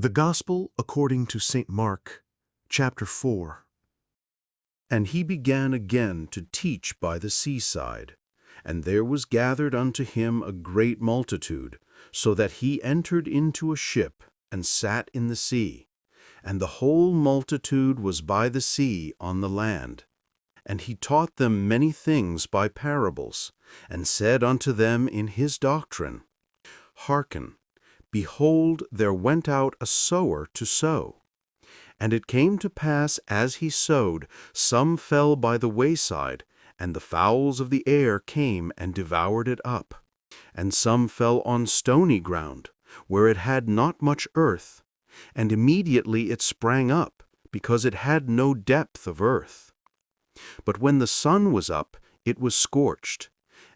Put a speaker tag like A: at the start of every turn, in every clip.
A: The Gospel according to St. Mark, chapter 4. And he began again to teach by the seaside, and there was gathered unto him a great multitude, so that he entered into a ship, and sat in the sea. And the whole multitude was by the sea on the land. And he taught them many things by parables, and said unto them in his doctrine, Hearken. Behold, there went out a sower to sow. And it came to pass, as he sowed, some fell by the wayside, and the fowls of the air came and devoured it up. And some fell on stony ground, where it had not much earth, and immediately it sprang up, because it had no depth of earth. But when the sun was up, it was scorched,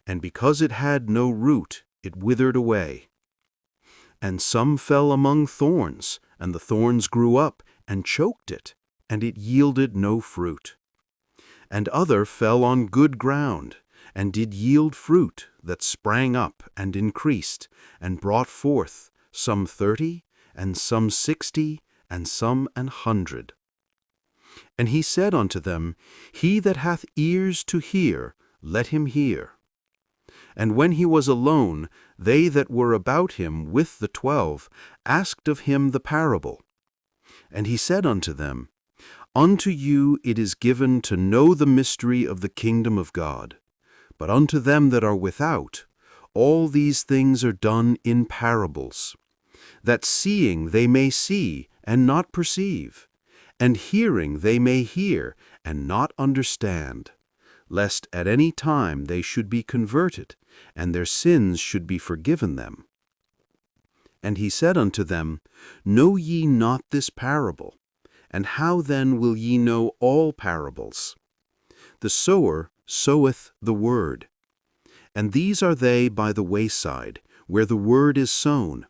A: and because it had no root, it withered away. And some fell among thorns, and the thorns grew up and choked it, and it yielded no fruit. And other fell on good ground, and did yield fruit that sprang up and increased, and brought forth, some 30, and some 60, and some 100. And he said unto them, He that hath ears to hear, let him hear. And when he was alone, they that were about him with the 12 asked of him the parable. And he said unto them, Unto you it is given to know the mystery of the kingdom of God, but unto them that are without, all these things are done in parables, that seeing they may see and not perceive, and hearing they may hear and not understand, lest at any time they should be converted, and their sins should be forgiven them. And he said unto them, Know ye not this parable? And how then will ye know all parables? The sower soweth the word. And these are they by the wayside, where the word is sown.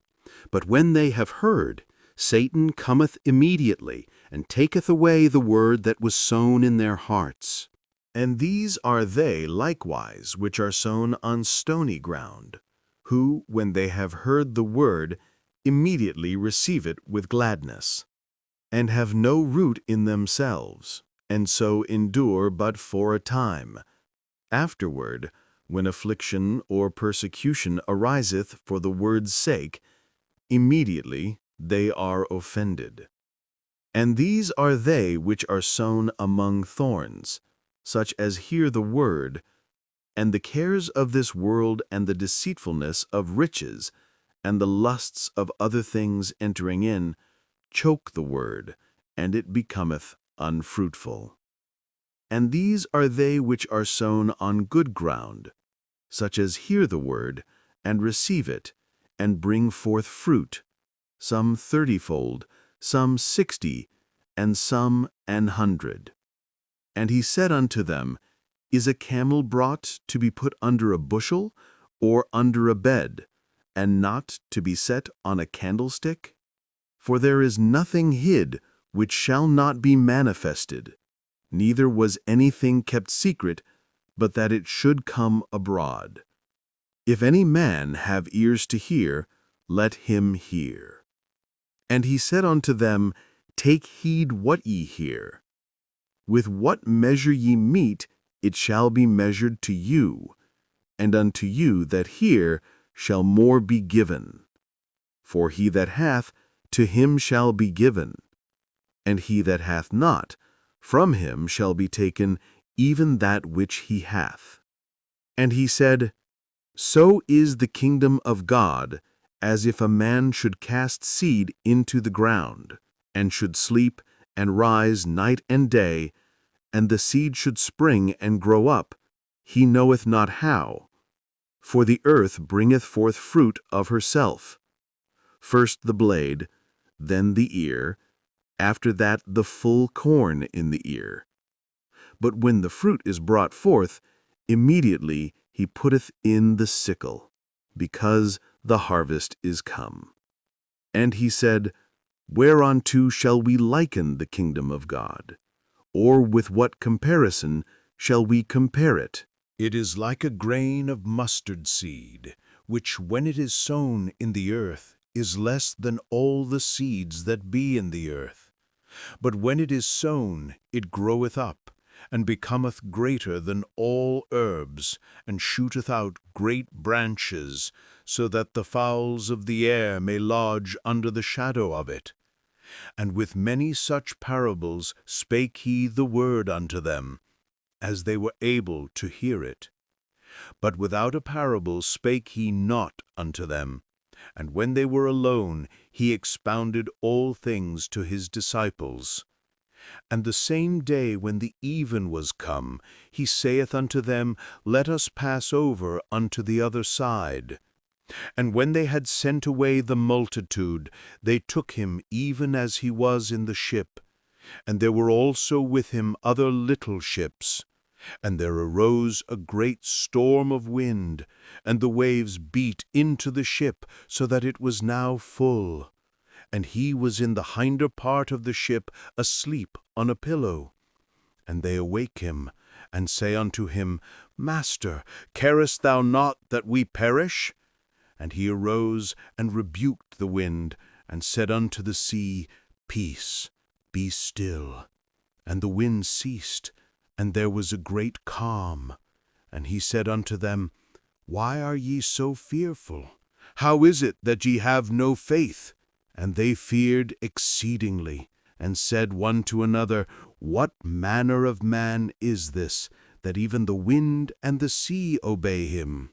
A: But when they have heard, Satan cometh immediately, and taketh away the word that was sown in their hearts. And these are they likewise which are sown on stony ground, who, when they have heard the word, immediately receive it with gladness, and have no root in themselves, and so endure but for a time. Afterward, when affliction or persecution ariseth for the word's sake, immediately they are offended. And these are they which are sown among thorns, such as hear the word, and the cares of this world and the deceitfulness of riches, and the lusts of other things entering in, choke the word, and it becometh unfruitful. And these are they which are sown on good ground, such as hear the word, and receive it, and bring forth fruit, some 30-fold, some 60, and some 100. And he said unto them, Is a camel brought to be put under a bushel, or under a bed, and not to be set on a candlestick? For there is nothing hid which shall not be manifested, neither was anything kept secret, but that it should come abroad. If any man have ears to hear, let him hear. And he said unto them, Take heed what ye hear. With what measure ye mete, it shall be measured to you, and unto you that hear shall more be given. For he that hath, to him shall be given, and he that hath not, from him shall be taken even that which he hath. And he said, So is the kingdom of God, as if a man should cast seed into the ground, and should sleep and rise night and day, and the seed should spring and grow up, he knoweth not how. For the earth bringeth forth fruit of herself, first the blade, then the ear, after that the full corn in the ear. But when the fruit is brought forth, immediately he putteth in the sickle, because the harvest is come. And he said, Whereunto shall we liken the kingdom of God? Or with what comparison shall we compare it?
B: It is like a grain of mustard seed, which when it is sown in the earth
A: is less than all the seeds that be in the earth. But when it is sown, it groweth up, and becometh greater than all herbs, and shooteth out great branches, so that the fowls of the air may lodge under the shadow of it. And with many such parables spake he the word unto them, as they were able to hear it. But without a parable spake he not unto them. And when they were alone, he expounded all things to his disciples. And the same day when the even was come, he saith unto them, Let us pass over unto the other side. And when they had sent away the multitude, they took him even as he was in the ship. And there were also with him other little ships. And there arose a great storm of wind, and the waves beat into the ship, so that it was now full. And he was in the hinder part of the ship, asleep on a pillow. And they awake him, and say unto him, Master, carest thou not that we perish? And he arose, and rebuked the wind, and said unto the sea, Peace, be still. And the wind ceased, and there was a great calm. And he said unto them, Why are ye so fearful? How is it that ye have no faith? And they feared exceedingly, and said one to another, What manner of man is this, that even the wind and the sea obey him?